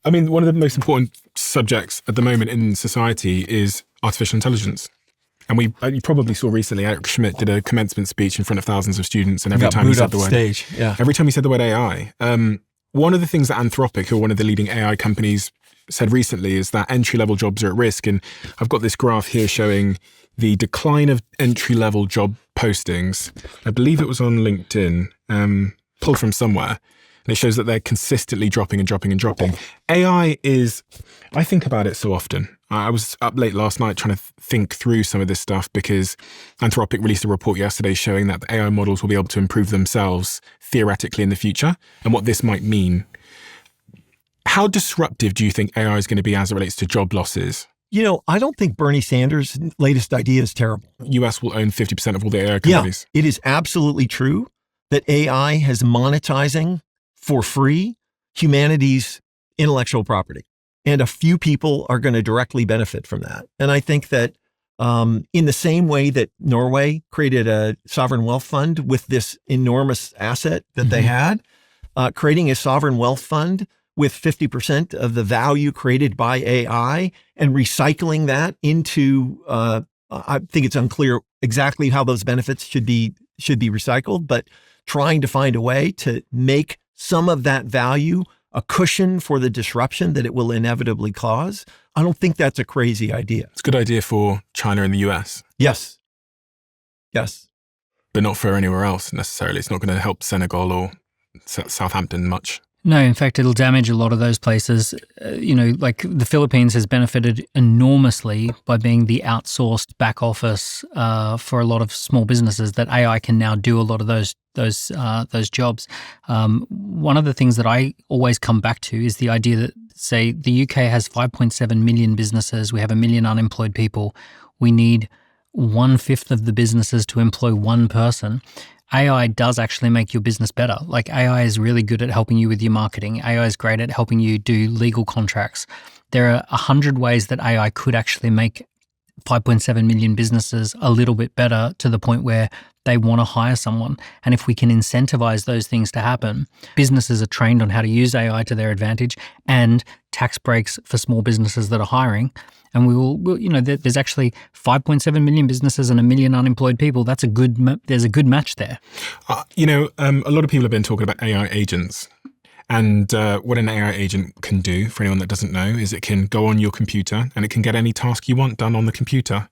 I mean, one of the most important subjects at the moment in society is artificial intelligence. And you probably saw recently Eric Schmidt did a commencement speech in front of thousands of students, and every time he said the word stage. Yeah. every time he said the word AI, one of the things that Anthropic, who are one of the leading AI companies, said recently is that entry-level jobs are at risk. And I've got this graph here showing the decline of entry-level job postings. I believe it was on LinkedIn, pulled from somewhere. And it shows that they're consistently dropping and dropping and dropping. AI is, I think about it so often. I was up late last night trying to think through some of this stuff because Anthropic released a report yesterday showing that the AI models will be able to improve themselves theoretically in the future and what this might mean. How disruptive do you think AI is going to be as it relates to job losses? I don't think Bernie Sanders' latest idea is terrible. US will own 50% of all the AI companies. Yeah, it is absolutely true that AI has monetizing for free humanity's intellectual property. And a few people are going to directly benefit from that. And I think that in the same way that Norway created a sovereign wealth fund with this enormous asset that they had, creating a sovereign wealth fund with 50% of the value created by AI and recycling that into, I think it's unclear exactly how those benefits should be recycled, but trying to find a way to make some of that value a cushion for the disruption that it will inevitably cause. I don't think that's a crazy idea. It's a good idea for China and the US. Yes. But not for anywhere else necessarily. It's not going to help Senegal or Southampton much. No, in fact, it'll damage a lot of those places. Like the Philippines has benefited enormously by being the outsourced back office for a lot of small businesses. That AI can now do a lot of those jobs. One of the things that I always come back to is the idea that, say, the UK has 5.7 million businesses. We have 1 million unemployed people. We need 1/5 of the businesses to employ one person. AI does actually make your business better. Like AI is really good at helping you with your marketing. AI is great at helping you do legal contracts. There are 100 ways that AI could actually make 5.7 million businesses a little bit better to the point where they want to hire someone. And if we can incentivize those things to happen, businesses are trained on how to use AI to their advantage, and tax breaks for small businesses that are hiring. And there's actually 5.7 million businesses and 1 million unemployed people. There's a good match there. A lot of people have been talking about AI agents. And what an AI agent can do, for anyone that doesn't know, is it can go on your computer and it can get any task you want done on the computer.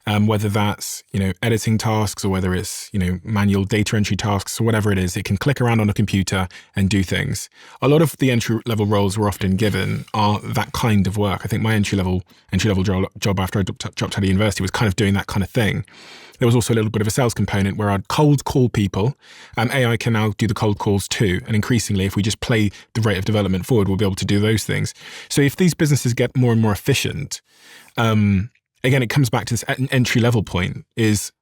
Whether that's, editing tasks or whether it's, manual data entry tasks or whatever it is, it can click around on a computer and do things. A lot of the entry-level roles we're often given are that kind of work. I think my entry-level job after I dropped out of university was kind of doing that kind of thing. There was also a little bit of a sales component where I'd cold call people. AI can now do the cold calls too. And increasingly, if we just play the rate of development forward, we'll be able to do those things. So if these businesses get more and more efficient, again, it comes back to this entry-level point is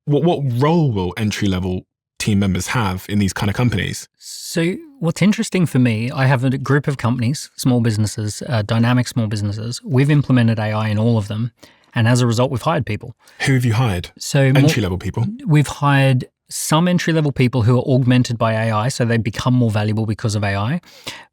what role will entry-level team members have in these kind of companies? So what's interesting for me, I have a group of companies, small businesses, dynamic small businesses. We've implemented AI in all of them. And as a result, we've hired people. Who have you hired? So entry-level people? We've hired some entry-level people who are augmented by AI, so they become more valuable because of AI.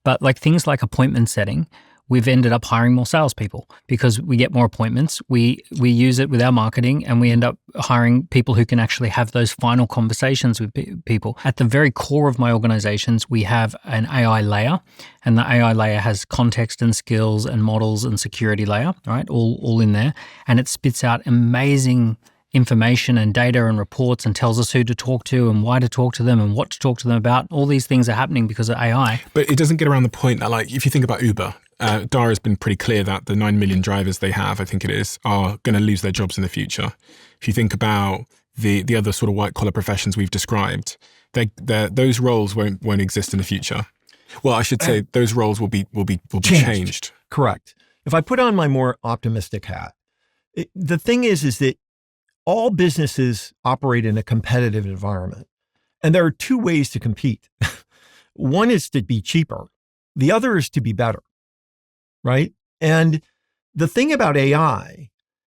But like things like appointment setting, we've ended up hiring more salespeople because we get more appointments. We use it with our marketing, and we end up hiring people who can actually have those final conversations with people. At the very core of my organizations, we have an AI layer, and the AI layer has context and skills and models and security layer, right? All in there. And it spits out amazing information and data and reports and tells us who to talk to and why to talk to them and what to talk to them about. All these things are happening because of AI. But it doesn't get around the point that, like, if you think about Uber, Dara has been pretty clear that the 9 million drivers they have, I think it is, are going to lose their jobs in the future. If you think about the other sort of white collar professions we've described, those roles won't exist in the future. Well, I should say those roles will be changed. Correct. If I put on my more optimistic hat, the thing is that all businesses operate in a competitive environment, and there are two ways to compete. One is to be cheaper. The other is to be better. Right? And the thing about AI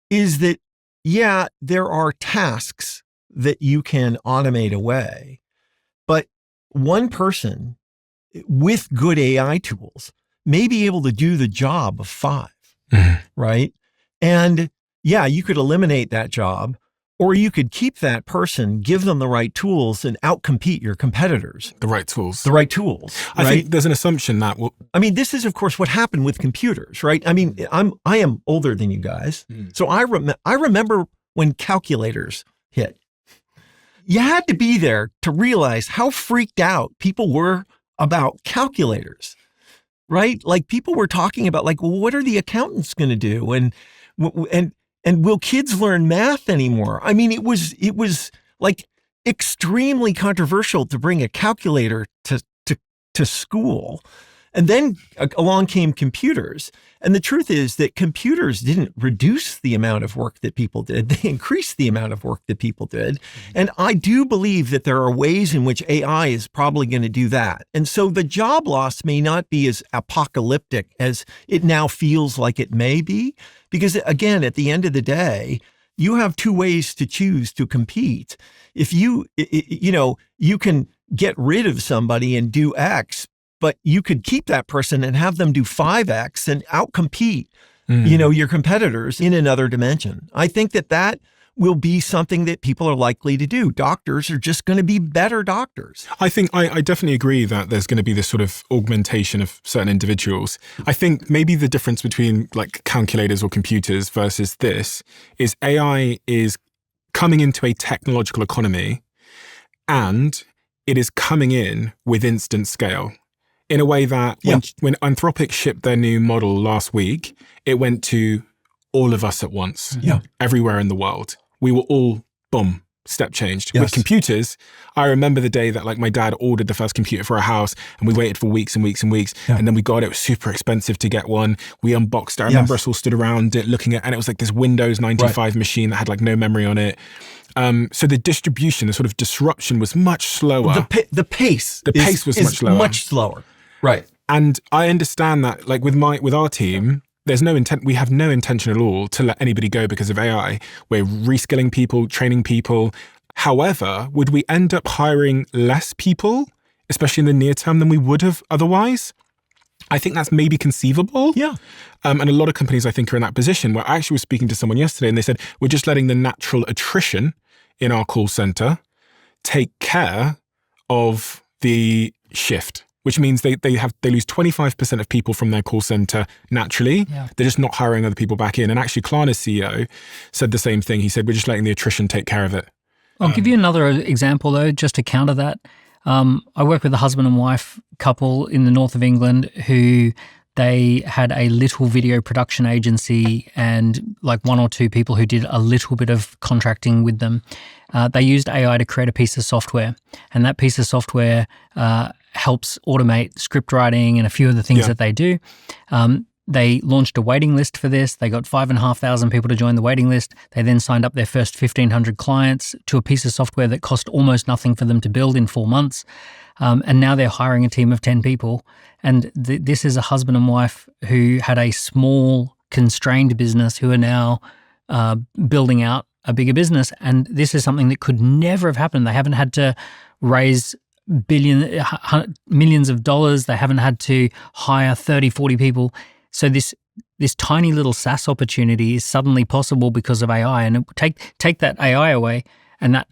is that, yeah, there are tasks that you can automate away, but one person with good AI tools may be able to do the job of 5, Mhm. right? And yeah, you could eliminate that job, or you could keep that person, give them the right tools, and outcompete your competitors. The right tools. The right tools. I right? think there's an assumption that I mean, this is, of course, what happened with computers, right? I mean, I am older than you guys, so I remember when calculators hit. You had to be there to realize how freaked out people were about calculators, right? Like people were talking about, like, well, what are the accountants going to do, and will kids learn math anymore? I mean, it was like extremely controversial to bring a calculator to school. And then along came computers. And the truth is that computers didn't reduce the amount of work that people did. They increased the amount of work that people did. And I do believe that there are ways in which AI is probably going to do that. And so the job loss may not be as apocalyptic as it now feels like it may be. Because again, at the end of the day, you have 2 ways to choose to compete. If you can get rid of somebody and do X, but you could keep that person and have them do 5X and outcompete, your competitors in another dimension. I think that will be something that people are likely to do. Doctors are just going to be better doctors. I think I definitely agree that there's going to be this sort of augmentation of certain individuals. I think maybe the difference between like calculators or computers versus this is AI is coming into a technological economy, and it is coming in with instant scale. In a way that when Anthropic shipped their new model last week, it went to all of us at once, everywhere in the world. We were all, boom, step changed. Yes. With computers, I remember the day that like my dad ordered the first computer for our house, and we waited for weeks and weeks and weeks. Yeah. And then we got it. It was super expensive to get one. We unboxed it. I remember us all stood around it looking at, and it was like this Windows 95 machine that had like no memory on it. So the distribution, the sort of disruption was much slower. The pace was much slower. Right. And I understand that, like with our team, there's no intent. We have no intention at all to let anybody go because of AI. We're reskilling people, training people. However, would we end up hiring less people, especially in the near term, than we would have otherwise? I think that's maybe conceivable. Yeah. And a lot of companies, I think, are in that position where I actually was speaking to someone yesterday and they said, we're just letting the natural attrition in our call center take care of the shift, which means they lose 25% of people from their call center naturally. Yeah. They're just not hiring other people back in. And actually, Klarna's CEO said the same thing. He said, we're just letting the attrition take care of it. I'll give you another example, though, just to counter that. I work with a husband and wife couple in the north of England who they had a little video production agency and like 1 or 2 people who did a little bit of contracting with them. They used AI to create a piece of software, and that piece of software helps automate script writing and a few of the things that they do. They launched a waiting list for this. They got 5,500 people to join the waiting list. They then signed up their first 1,500 clients to a piece of software that cost almost nothing for them to build in 4 months. And now they're hiring a team of 10 people. And this is a husband and wife who had a small, constrained business who are now building out a bigger business. And this is something that could never have happened. They haven't had to raise millions of dollars. They haven't had to hire 30, 40 people. So this tiny little SaaS opportunity is suddenly possible because of AI. And take that AI away, and that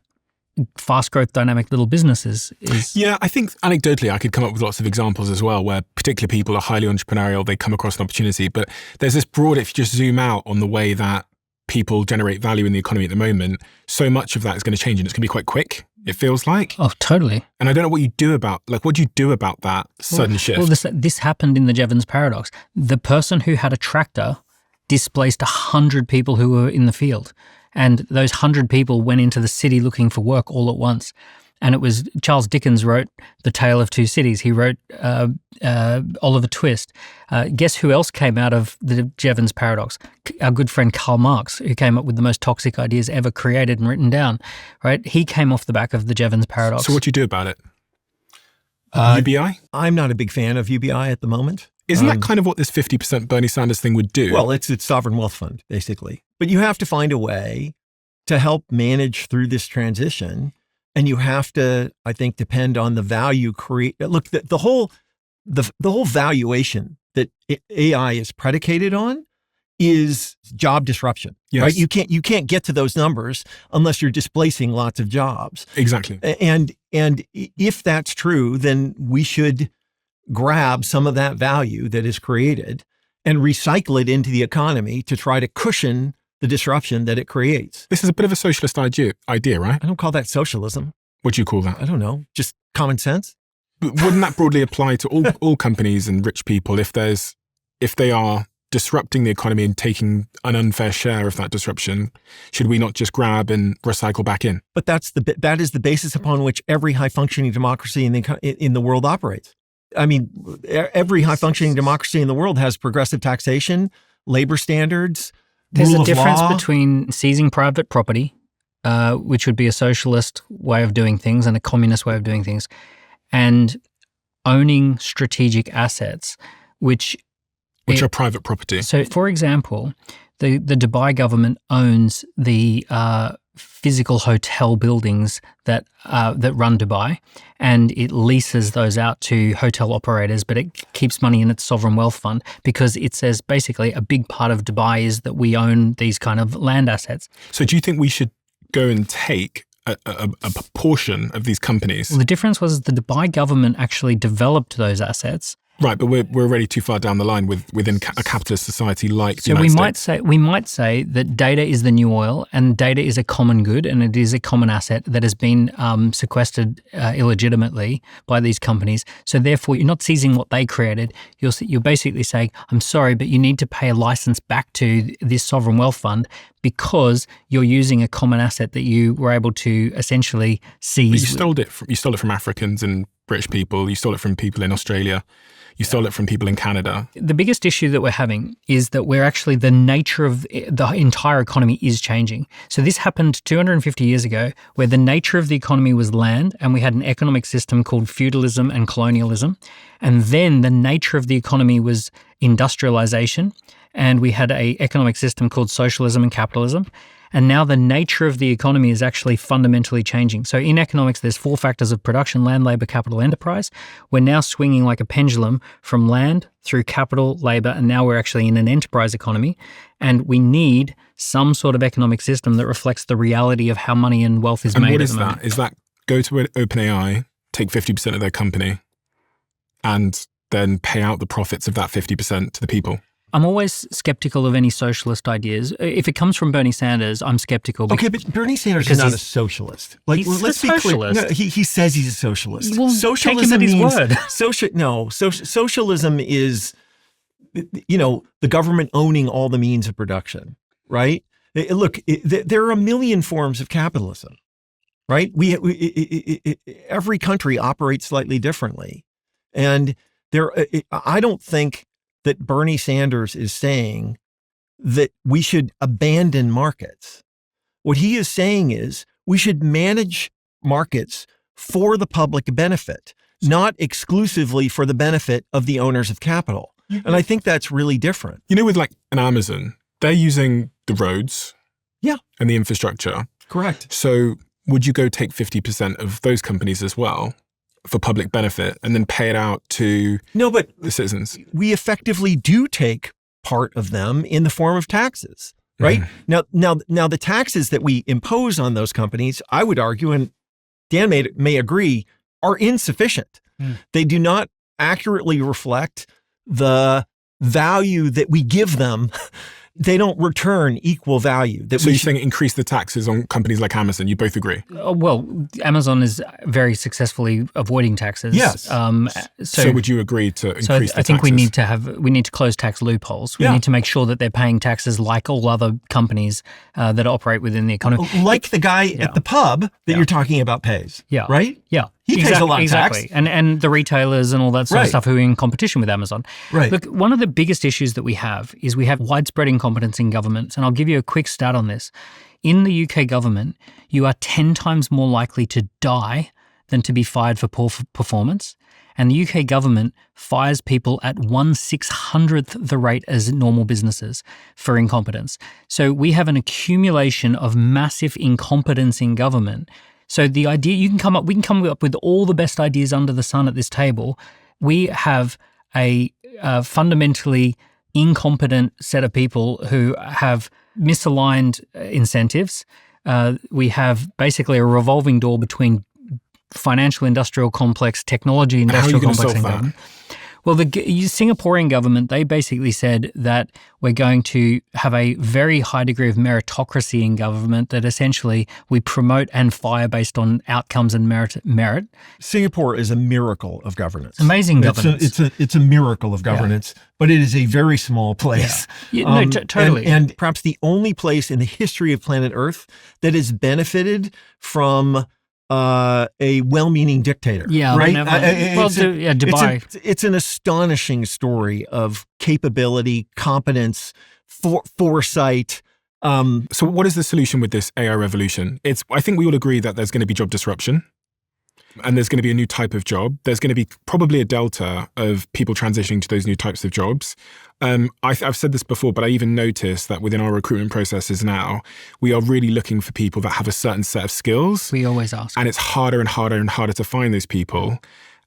fast growth dynamic little businesses is... Yeah, I think anecdotally I could come up with lots of examples as well where particular people are highly entrepreneurial, they come across an opportunity. But there's this broad, if you just zoom out on the way that people generate value in the economy at the moment, so much of that is going to change, and it's going to be quite quick, it feels like. Oh, totally. And I don't know what you do about, what do you do about that sudden shift? Well, this happened in the Jevons paradox. The person who had a tractor displaced 100 people who were in the field. And those 100 people went into the city looking for work all at once. And it was Charles Dickens wrote The Tale of Two Cities. He wrote Oliver Twist. Guess who else came out of the Jevons paradox? Our good friend Karl Marx, who came up with the most toxic ideas ever created and written down. Right? He came off the back of the Jevons paradox. So what do you do about it? UBI? I'm not a big fan of UBI at the moment. Isn't that kind of what this 50% Bernie Sanders thing would do? Well, it's sovereign wealth fund, basically. But you have to find a way to help manage through this transition. And you have to, I think, depend on the value create. Look, the whole valuation that AI is predicated on is job disruption, Yes. right? You can't get to those numbers unless you're displacing lots of jobs. Exactly. And if that's true, then we should grab some of that value that is created and recycle it into the economy to try to cushion the disruption that it creates. This is a bit of a socialist idea, right? I don't call that socialism. What do you call that? I don't know, just common sense. But wouldn't that broadly apply to all companies and rich people if they are disrupting the economy and taking an unfair share of that disruption? Should we not just grab and recycle back in? But that is the basis upon which every high functioning democracy in the world operates. I mean, every high functioning democracy in the world has progressive taxation, labor standards. There's rule a of difference law. between seizing private property, which would be a socialist way of doing things and a communist way of doing things, and owning strategic assets, which Which are private property. So, for example, the Dubai government owns the physical hotel buildings that run Dubai, and it leases those out to hotel operators, but it keeps money in its sovereign wealth fund because it says basically a big part of Dubai is that we own these kind of land assets. So do you think we should go and take a proportion of these companies? Well, the difference was the Dubai government actually developed those assets. Right, but we're already too far down the line within a capitalist society like the So United States. we might say that data is the new oil, and data is a common good, and it is a common asset that has been sequestered illegitimately by these companies. So therefore, you're not seizing what they created. You're basically saying, "I'm sorry, but you need to pay a license back to this sovereign wealth fund because you're using a common asset that you were able to essentially seize." But you stole it from Africans and British people. You stole it from people in Australia. You stole it from people in Canada. The biggest issue that we're having is that the nature of the entire economy is changing. So this happened 250 years ago, where the nature of the economy was land, and we had an economic system called feudalism and colonialism. And then the nature of the economy was industrialization, and we had an economic system called socialism and capitalism. And now the nature of the economy is actually fundamentally changing. So in economics, there's 4 factors of production: land, labor, capital, enterprise. We're now swinging like a pendulum from land through capital, labor, and now we're actually in an enterprise economy. And we need some sort of economic system that reflects the reality of how money and wealth is made. And what at is the moment. that? Is that go to OpenAI, take 50% of their company, and then pay out the profits of that 50% to the people? I'm always skeptical of any socialist ideas. If it comes from Bernie Sanders, I'm skeptical. Okay, but Bernie Sanders is not a socialist. Like, he's let's a be clear. socialist. No, he says he's a socialist. Well, Socialism take him at his means word. Socialism is, the government owning all the means of production, right? Look, there are a million forms of capitalism, right? Every country operates slightly differently, and I don't think that Bernie Sanders is saying that we should abandon markets. What he is saying is we should manage markets for the public benefit, not exclusively for the benefit of the owners of capital. And I think that's really different. With like an Amazon, they're using the roads and the infrastructure. Correct. So would you go take 50% of those companies as well for public benefit and then pay it out to the citizens? We effectively do take part of them in the form of taxes, right? Now the taxes that we impose on those companies, I would argue, and Dan may agree, are insufficient. They do not accurately reflect the value that we give them. They don't return equal value. So you're saying increase the taxes on companies like Amazon? You both agree? Well, Amazon is very successfully avoiding taxes. Yes. So would you agree to increase the taxes? I think we need to close tax loopholes. We need to make sure that they're paying taxes like all other companies that operate within the economy. Like the guy at the pub that you're talking about pays. Yeah. Right? Yeah. He pays a lot of tax. And the retailers and all that sort of stuff who are in competition with Amazon. Right. Look, one of the biggest issues that we have is we have widespread incompetence in governments. And I'll give you a quick stat on this. In the UK government, you are 10 times more likely to die than to be fired for poor performance. And the UK government fires people at 1/600th the rate as normal businesses for incompetence. So we have an accumulation of massive incompetence in government. So the idea we can come up with all the best ideas under the sun at this table. We have a fundamentally incompetent set of people who have misaligned incentives. We have basically a revolving door between financial industrial complex, technology industrial complex, and government. Well, the Singaporean government, they basically said that we're going to have a very high degree of meritocracy in government, that essentially we promote and fire based on outcomes and merit. Singapore is a miracle of governance. Amazing governance. It's a miracle of governance, but it is a very small place. Totally. And perhaps the only place in the history of planet Earth that has benefited from a well-meaning dictator. Yeah, right. Dubai. It's an astonishing story of capability, competence, foresight. So, what is the solution with this AI revolution? I think we all agree that there's going to be job disruption, and there's going to be a new type of job. There's going to be probably a delta of people transitioning to those new types of jobs. I've said this before, but I even noticed that within our recruitment processes now, we are really looking for people that have a certain set of skills. We always ask. And it's harder and harder and harder to find those people.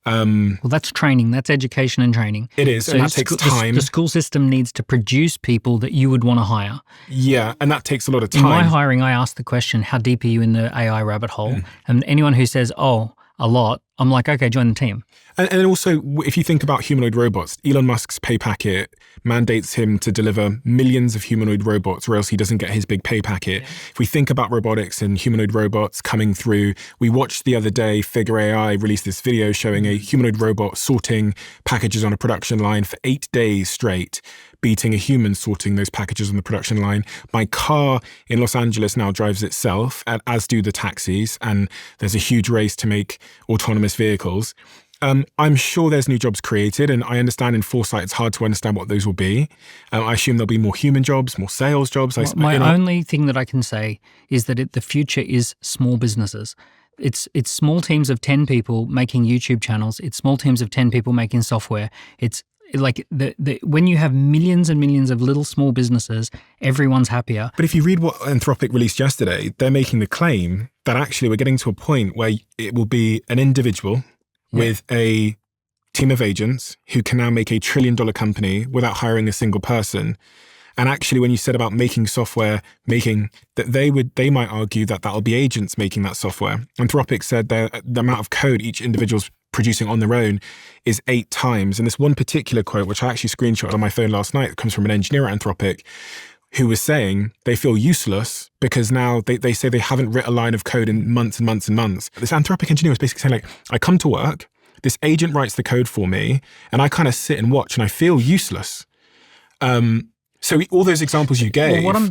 Well, that's training. That's education and training. It is, so and that takes time. The school system needs to produce people that you would want to hire. Yeah, and that takes a lot of time. In my hiring, I ask the question, how deep are you in the AI rabbit hole? And anyone who says, a lot, I'm like, okay, join the team. And also, if you think about humanoid robots, Elon Musk's pay packet mandates him to deliver millions of humanoid robots or else he doesn't get his big pay packet. Yeah. If we think about robotics and humanoid robots coming through, we watched the other day, Figure AI released this video showing a humanoid robot sorting packages on a production line for 8 days straight, beating a human sorting those packages on the production line. My car in Los Angeles now drives itself, as do the taxis, and there's a huge race to make autonomous vehicles. I'm sure there's new jobs created, and I understand in foresight it's hard to understand what those will be. I assume there'll be more human jobs, more sales jobs. My only thing that I can say is that the future is small businesses. It's small teams of 10 people making YouTube channels. It's small teams of 10 people making software. It's like when you have millions and millions of little small businesses, everyone's happier. But if you read what Anthropic released yesterday, they're making the claim that actually we're getting to a point where it will be an individual with a team of agents who can now make $1 trillion company without hiring a single person. And actually, when you said about making software, they might argue that that'll be agents making that software. Anthropic said that the amount of code each individual's producing on their own is 8 times. And this one particular quote, which I actually screenshotted on my phone last night, comes from an engineer at Anthropic, who was saying they feel useless because now they say they haven't written a line of code in months and months and months. This Anthropic engineer was basically saying, like, I come to work, this agent writes the code for me, and I kind of sit and watch and I feel useless. So all those examples you gave. Well,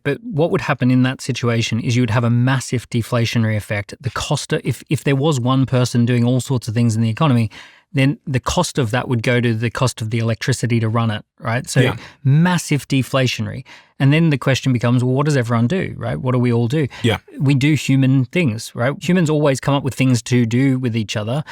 but what would happen in that situation is you would have a massive deflationary effect. The cost if there was one person doing all sorts of things in the economy, then the cost of that would go to the cost of the electricity to run it, right? So massive deflationary. And then the question becomes, well, what does everyone do, right? What do we all do? Yeah. We do human things, right? Humans always come up with things to do with each other.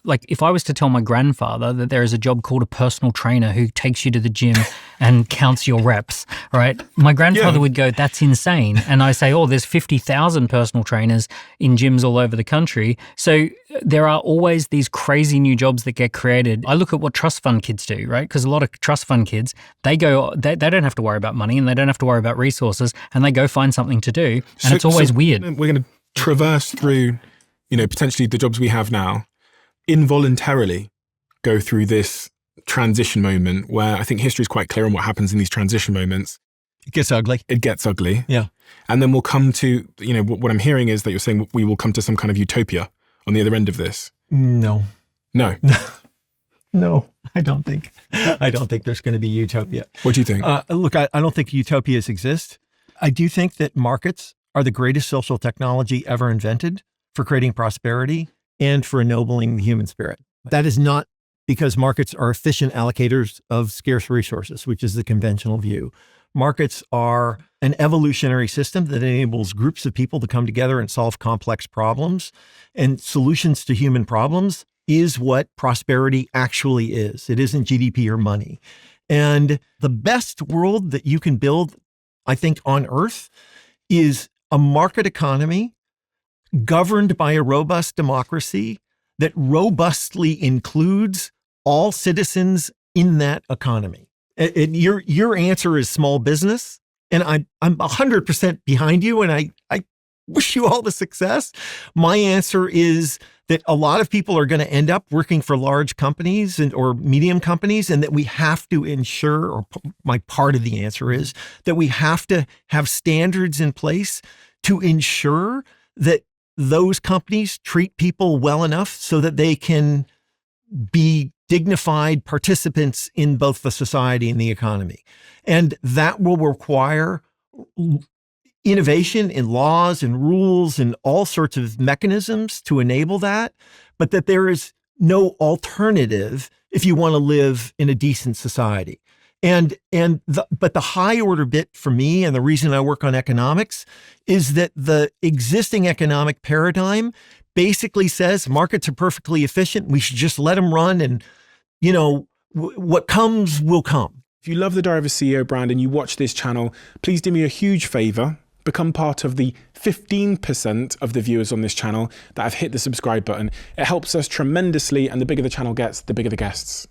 Like if I was to tell my grandfather that there is a job called a personal trainer who takes you to the gym and counts your reps, right? My grandfather would go, that's insane. And I say, there's 50,000 personal trainers in gyms all over the country. So there are always these crazy new jobs that get created. I look at what trust fund kids do, right? Because a lot of trust fund kids, they don't have to worry about money and they don't have to worry about resources, and they go find something to do. And it's always weird. We're going to traverse through, potentially the jobs we have now, involuntarily go through this transition moment where I think history is quite clear on what happens in these transition moments. It gets ugly. It gets ugly. Yeah. And then we'll come to, what I'm hearing is that you're saying we will come to some kind of utopia on the other end of this. No. No. No, I don't think there's going to be utopia. What do you think? Look, I don't think utopias exist. I do think that markets are the greatest social technology ever invented for creating prosperity and for ennobling the human spirit. That is not because markets are efficient allocators of scarce resources, which is the conventional view. Markets are an evolutionary system that enables groups of people to come together and solve complex problems, and solutions to human problems is what prosperity actually is. It isn't GDP or money. And the best world that you can build, I think, on Earth is a market economy governed by a robust democracy that robustly includes all citizens in that economy. And your answer is small business, and I'm 100% behind you, and I wish you all the success. My answer is that a lot of people are going to end up working for large companies or medium companies, and that we have to ensure, or my part of the answer is that we have to have standards in place to ensure that those companies treat people well enough so that they can be dignified participants in both the society and the economy. And that will require innovation in laws and rules and all sorts of mechanisms to enable that, but that there is no alternative if you want to live in a decent society. But the high order bit for me, and the reason I work on economics, is that the existing economic paradigm basically says markets are perfectly efficient. We should just let them run, and what comes will come. If you love the Diary of a CEO brand and you watch this channel, please do me a huge favor. Become part of the 15% of the viewers on this channel that have hit the subscribe button. It helps us tremendously, and the bigger the channel gets, the bigger the guests.